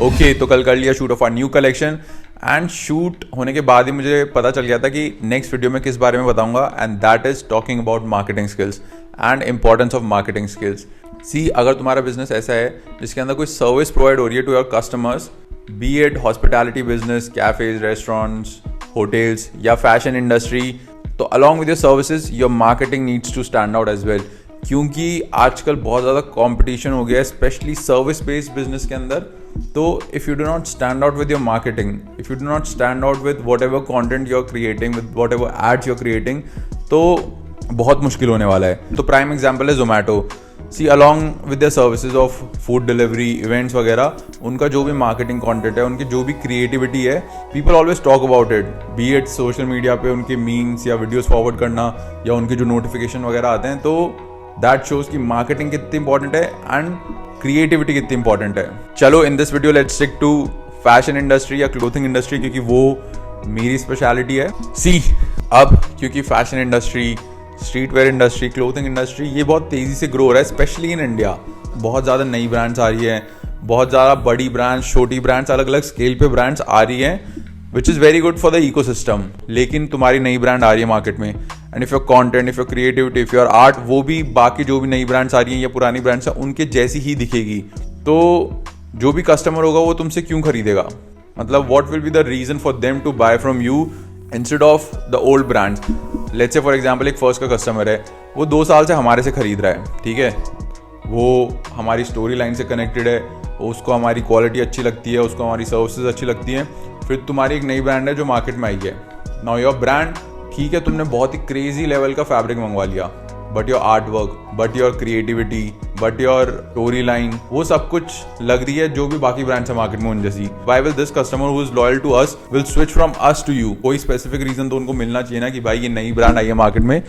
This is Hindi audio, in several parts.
ओके तो कल कर लिया shoot of our new collection and shoot होने के बाद ही मुझे पता चल गया था कि नेक्स्ट वीडियो में किस बारे में बताऊंगा and that is talking about marketing skills and importance of marketing skills. See अगर तुम्हारा बिजनेस ऐसा है जिसके अंदर कोई सर्विस प्रोवाइड हो रही है to your customers, be it hospitality business, cafes, restaurants, hotels या फैशन इंडस्ट्री, तो along with your services your marketing needs to stand out as well. क्योंकि आजकल बहुत ज़्यादा कंपटीशन हो गया है स्पेशली सर्विस बेस्ड बिजनेस के अंदर। तो if you do not stand out with your marketing, if you do not stand out with whatever content you are creating, with whatever ads you are creating, तो बहुत मुश्किल होने वाला है। तो प्राइम एग्जाम्पल है Zomato. See along with the services of food delivery, events वगैरह, उनका जो भी मार्केटिंग कंटेंट है, उनकी जो भी क्रिएटिविटी है, people always talk about it, B it social media पे उनके मीम्स या वीडियोस फॉरवर्ड करना या उनके जो नोटिफिकेशन वगैरह आते हैं। तो दैट शोज कि मार्केटिंग कितनी इंपॉर्टेंट है एंड क्रिएटिविटी कितनी इंपॉर्टेंट है। चलो in this video let's stick to fashion industry या क्लोथिंग इंडस्ट्री, क्योंकि वो मेरी स्पेशलिटी है। सी अब क्योंकि fashion industry, streetwear industry, clothing industry ये बहुत तेज़ी से ग्रो हो रहा है स्पेशली इन इंडिया। बहुत ज़्यादा नई ब्रांड्स आ रही हैं, बहुत ज़्यादा बड़ी ब्रांड्स, छोटी ब्रांड्स, अलग अलग स्केल पे ब्रांड्स आ रही हैं, which is very good for the ecosystem. लेकिन तुम्हारी नई ब्रांड आ रही है मार्केट में and if your content, if your creativity, if your art, वो भी बाकी जो भी नई ब्रांड्स आ रही हैं या पुरानी ब्रांड्स हैं उनके जैसी ही दिखेगी, तो जो भी कस्टमर होगा वो तुमसे क्यों खरीदेगा? मतलब what will be the reason for them to buy from you instead of the old brands. Let's say for example एक फर्स्ट का कस्टमर है, वो 2 साल से हमारे से खरीद रहा है, ठीक है, वो हमारी स्टोरी लाइन से कनेक्टेड है, उसको हमारी क्वालिटी अच्छी लगती है, उसको हमारी सर्विसेज अच्छी लगती हैं। फिर तुम्हारी एक नई ब्रांड है जो मार्केट में आई है, नाउ योर ब्रांड, ठीक है, तुमने बहुत ही क्रेजी लेवल का फैब्रिक मंगवा लिया, but your art work, but your creativity, but your story line, वो सब कुछ लग रही है जो भी बाकी ब्रांड्स है मार्केट में उन जैसी। Why will this customer who is loyal to us will switch from us to you? कोई स्पेसिफिक रीजन तो उनको मिलना चाहिए ना कि भाई ये नई ब्रांड आई है मार्केट में,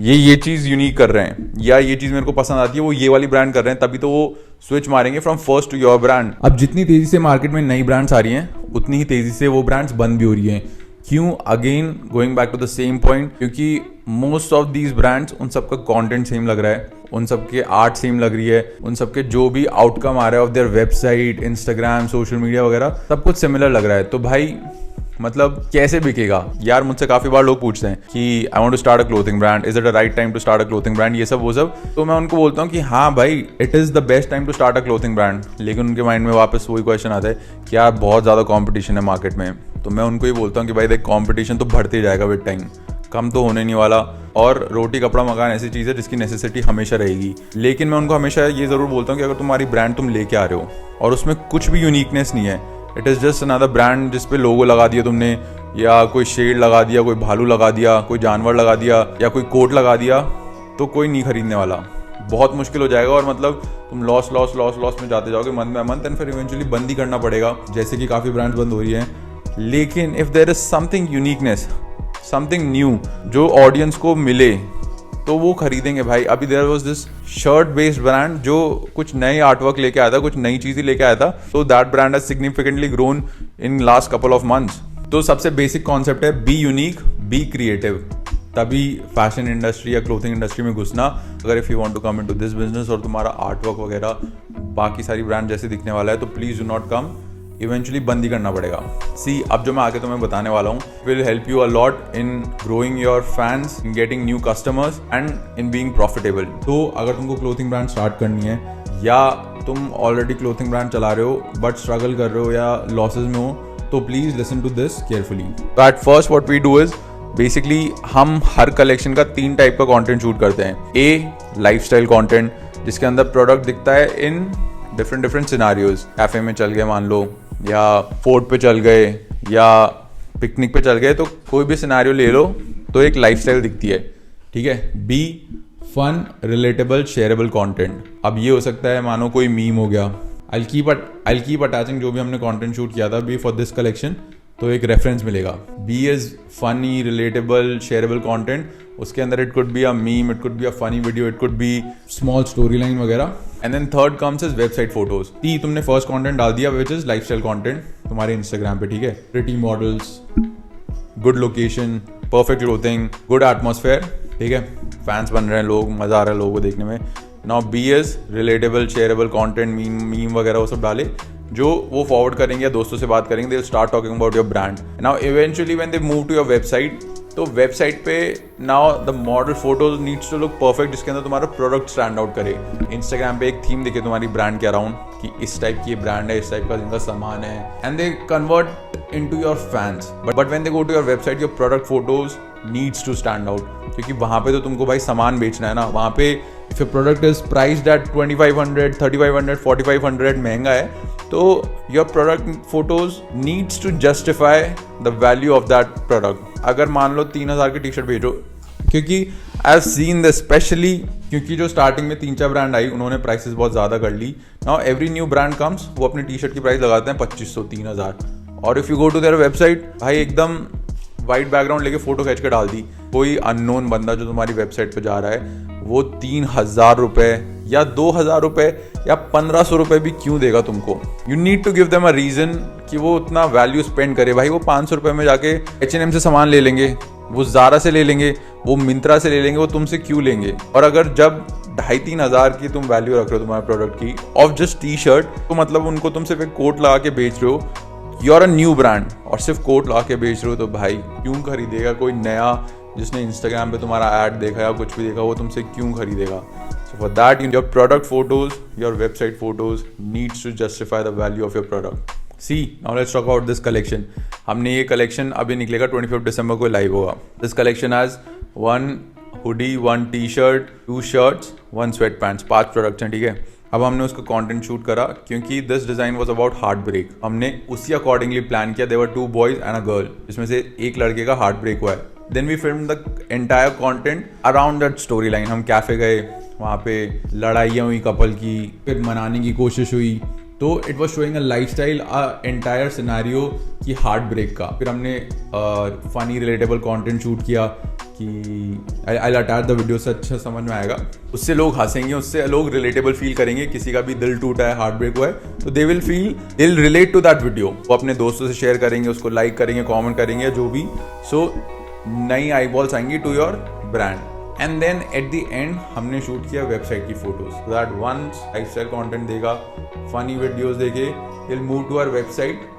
ये चीज़ यूनिक कर रहे हैं या ये चीज़ मेरे को पसंद आती है, वो ये वाली ब्रांड कर रहे हैं, तभी तो वो स्विच मारेंगे from first to your brand. अब जितनी तेजी से मार्केट में नई ब्रांड्स आ रही हैं उतनी ही तेजी से वो ब्रांड्स बंद भी हो रही हैं। क्यों? Again going back to the same point, क्योंकि मोस्ट ऑफ दीज ब्रांड्स, उन सबका कंटेंट सेम लग रहा है, उन सबके आर्ट सेम लग रही है, उन सबके जो भी आउटकम आ रहा है of their website, Instagram, social media वगैरह, सब कुछ सिमिलर लग रहा है। तो भाई मतलब कैसे बिकेगा यार? मुझसे काफी बार लोग पूछते हैं कि I want to start a clothing brand, is it a right time to start a clothing brand, ये सब वो सब। तो मैं उनको बोलता हूँ कि हाँ भाई, it is the best time to start a clothing brand. लेकिन उनके माइंड में वापस वही क्वेश्चन आता है कि यार बहुत ज्यादा कॉम्पिटिशन है मार्केट में। तो मैं उनको ही बोलता हूँ कि भाई देख, कॉम्पिटिशन तो बढ़ते जाएगा विद टाइम, कम तो होने नहीं वाला। और रोटी कपड़ा मकान ऐसी चीज़ है जिसकी नेसेसिटी हमेशा रहेगी। लेकिन मैं उनको हमेशा ये ज़रूर बोलता हूँ कि अगर तुम्हारी ब्रांड तुम लेके आ रहे हो और उसमें कुछ भी यूनिकनेस नहीं है, it is just another brand जिस पे लोगो लगा दिया तुमने, या कोई शेड लगा दिया, कोई भालू लगा दिया, कोई जानवर लगा दिया, या कोई कोट लगा दिया, तो कोई नहीं खरीदने वाला। बहुत मुश्किल हो जाएगा और मतलब तुम लॉस में जाते जाओगे मंथ बाय मंथ, एंड फिर इवेंचुअली बंद ही करना पड़ेगा, जैसे कि काफ़ी ब्रांड्स बंद हो रही हैं। लेकिन if there is something uniqueness, something new जो ऑडियंस को मिले, तो वो खरीदेंगे भाई। अभी there was this shirt based brand जो कुछ नए आर्टवर्क लेके आया था, कुछ नई चीज़ें लेके आया था, तो that brand has significantly grown in last couple of months. तो सबसे बेसिक कॉन्सेप्ट है बी यूनिक, बी क्रिएटिव, तभी फैशन इंडस्ट्री या क्लोथिंग इंडस्ट्री में घुसना। अगर if you want to come into this business और तुम्हारा आर्टवर्क वगैरह बाकी सारी ब्रांड जैसे दिखने वाला है, तो please do not come, eventually बंद ही करना पड़ेगा। सी अब जो मैं आगे तुम्हें बताने वाला हूँ will help you a lot in growing your fans, in getting new customers and in being profitable. तो अगर तुमको क्लोथिंग ब्रांड स्टार्ट करनी है या तुम ऑलरेडी क्लोथिंग ब्रांड चला रहे हो बट स्ट्रगल कर रहे हो या लॉसेज में हो, तो please listen to this carefully. At first what we do is basically हम हर कलेक्शन का 3 टाइप का कंटेंट शूट करते हैं। ए लाइफस्टाइल कंटेंट, जिसके अंदर प्रोडक्ट दिखता है इन डिफरेंट सिनारियोज, कैफे में चल गए मान लो, या फोर्ट पे चल गए, या पिकनिक पे चल गए, तो कोई भी सिनारियो ले लो तो एक लाइफस्टाइल दिखती है, ठीक है। Be fun relatable shareable content, अब ये हो सकता है मानो कोई मीम हो गया, I'll keep attaching जो भी हमने कंटेंट शूट किया था बी फॉर दिस कलेक्शन, तो एक रेफरेंस मिलेगा। B is funny relatable shareable content, उसके अंदर it could be a meme, it could be a funny video, it could be small story line वगैरह। And then third comes is website photos. तुमने फर्स्ट कंटेंट डाल दिया विच इज लाइफस्टाइल कंटेंट तुम्हारे इंस्टाग्राम पे, ठीक है, pretty models, good location, perfect clothing, good atmosphere, ठीक है, फैंस बन रहे हैं लोग, मजा आ रहा है लोगों को देखने में। Now B is relatable shareable content, meme वगैरह वो सब डाले। जो वो फॉरवर्ड करेंगे या दोस्तों से बात करेंगे, they will start talking about your brand. Now eventually when they move to your website, तो वेबसाइट पे now the model photos needs to look perfect, जिसके अंदर तुम्हारा प्रोडक्ट स्टैंड आउट करे। इंस्टाग्राम पे एक थीम दिखे तुम्हारी ब्रांड के अराउंड कि इस टाइप की ब्रांड है, इस टाइप का जिनका सामान है, and they convert into your fans. But when they go to your website, your product photos needs to stand out, क्योंकि वहाँ पे तो तुमको भाई सामान बेचना है ना। वहाँ पे if your product is priced at 2500, 3500, 4500 महंगा है, तो your product photos needs to justify the value of that product. अगर मान लो 3000 की टी शर्ट भेजो, क्योंकि I have seen this specially, क्योंकि जो स्टार्टिंग में 3-4 ब्रांड आई उन्होंने प्राइसेस बहुत ज़्यादा कर ली। Now every new brand comes, वो अपनी टी शर्ट की प्राइस लगाते हैं 2500, 3000, और if you go to their website, भाई एकदम वाइट बैकग्राउंड लेके फोटो खींच के डाल दी। कोई अननोन बंदा जो तुम्हारी वेबसाइट पे जा रहा है, वो 3000 रुपए या 2000 रुपए या 1500 रुपए भी क्यों देगा तुमको? You need to give them a reason कि वो उतना वैल्यू स्पेंड करे। भाई वो 500 रुपए में जाके H&M से सामान ले लेंगे, वो ज़ारा से ले लेंगे, वो मिंत्रा से ले लेंगे, वो तुमसे क्यों लेंगे? और अगर जब 2,500-3 हज़ार की तुम वैल्यू रख रहे हो तुम्हारे प्रोडक्ट की ऑफ जस्ट टी शर्ट, तो मतलब उनको तुम सिर्फ एक कोट लगा के बेच रहे हो, you are a new brand, और सिर्फ कोट ला के बेच रहे हो, तो भाई क्यों खरीदेगा कोई नया जिसने इंस्टाग्राम पे तुम्हारा ऐड देखा या कुछ भी देखा, वो तुमसे क्यों खरीदेगा? So for that your product photos, your website photos needs to justify the value of your product. See now let's talk about this collection. हमने ये कलेक्शन अभी निकलेगा 25 दिसंबर को लाइव होगा। This collection has 1 hoodie, 1 T shirt, 2 shirts, 1 sweat pants, 5 products हैं, ठीक है। अब हमने उसका कंटेंट शूट करा क्योंकि this design was about heartbreak. हमने उसी अकॉर्डिंगली प्लान किया। There were 2 boys and a girl, जिसमें से एक लड़के का हार्ट ब्रेक हुआ है। Then we film the entire content around that storyline. हम कैफे गए, वहाँ पे लड़ाइयाँ हुई कपल की, फिर मनाने की कोशिश हुई, तो it was showing a life style, entire scenario की हार्ट ब्रेक का। फिर हमने फनी रिलेटेबल कंटेंट शूट किया कि आई अटैच द वीडियो से अच्छा समझ में आएगा, उससे लोग हंसेंगे, उससे लोग रिलेटेबल फील करेंगे। किसी का भी दिल टूटा है, हार्ट ब्रेक हुआ है, तो they will relate to that video. वो अपने दोस्तों से शेयर करेंगे, उसको लाइक करेंगे, कॉमेंट करेंगे, जो भी। सो नई आई बॉल्स आएंगी to your brand. And then at the end हमने शूट किया वेबसाइट की photos, that once lifestyle content देगा, फनी वीडियोस देखे, will move to our website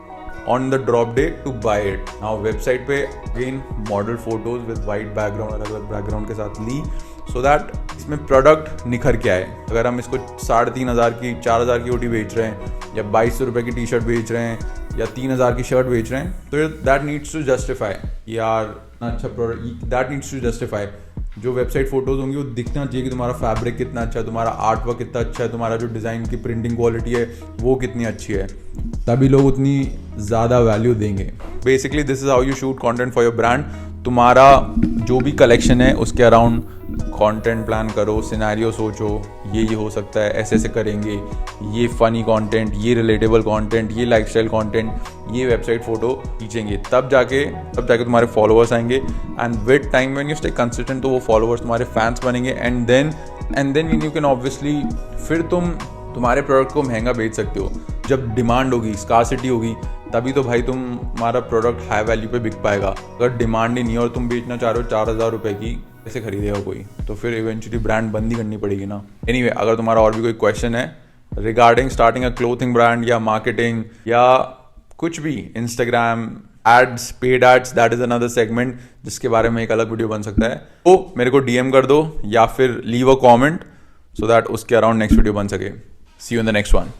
on the drop day to buy it. Now website पे again model photos with white background, अलग अलग बैकग्राउंड के साथ ली, सो दैट इसमें प्रोडक्ट निखर के आए। अगर हम इसको 3,500 की, 4,000 की ओटी बेच रहे हैं, या 2200 रुपये की टी शर्ट बेच रहे हैं, या 3,000 की शर्ट बेच रहे हैं, तो दैट नीड्स टू जस्टिफाई यार अच्छा product, that needs to justify. जो वेबसाइट फोटोज होंगी वो दिखना चाहिए कि तुम्हारा फैब्रिक कितना अच्छा है, तुम्हारा आर्ट वर्क कितना अच्छा है, तुम्हारा जो डिज़ाइन की प्रिंटिंग क्वालिटी है वो कितनी अच्छी है, तभी लोग उतनी ज़्यादा वैल्यू देंगे। Basically this is how you shoot content for your brand. तुम्हारा जो भी कलेक्शन है उसके अराउंड कंटेंट प्लान करो, सिनेरियो सोचो, ये हो सकता है, ऐसे ऐसे करेंगे, ये फनी कंटेंट, ये रिलेटेबल कंटेंट, ये लाइफस्टाइल कंटेंट, ये वेबसाइट फोटो खींचेंगे, तब जाके तुम्हारे फॉलोअर्स आएंगे। And with time when you stay consistent, तो वो फॉलोअर्स तुम्हारे फैंस बनेंगे। And then you can obviously, फिर तुम्हारे प्रोडक्ट को महंगा बेच सकते हो। जब डिमांड होगी, स्कार्सिटी होगी, तभी तो भाई तुम्हारा प्रोडक्ट हाई वैल्यू पे बिक पाएगा। अगर डिमांड ही नहीं है और तुम बेचना चाह रहे हो 4,000 रुपये की, कैसे खरीदेगा कोई? तो फिर इवेंचुअली ब्रांड बंद ही करनी पड़ेगी ना। एनीवे, अगर तुम्हारा और भी कोई क्वेश्चन है regarding starting a clothing brand या मार्केटिंग या कुछ भी, Instagram ads, paid ads, that is another segment जिसके बारे में एक अलग वीडियो बन सकता है, तो मेरे को DM कर दो या फिर leave a comment, so that उसके अराउंड नेक्स्ट वीडियो बन सके। See you in the next one.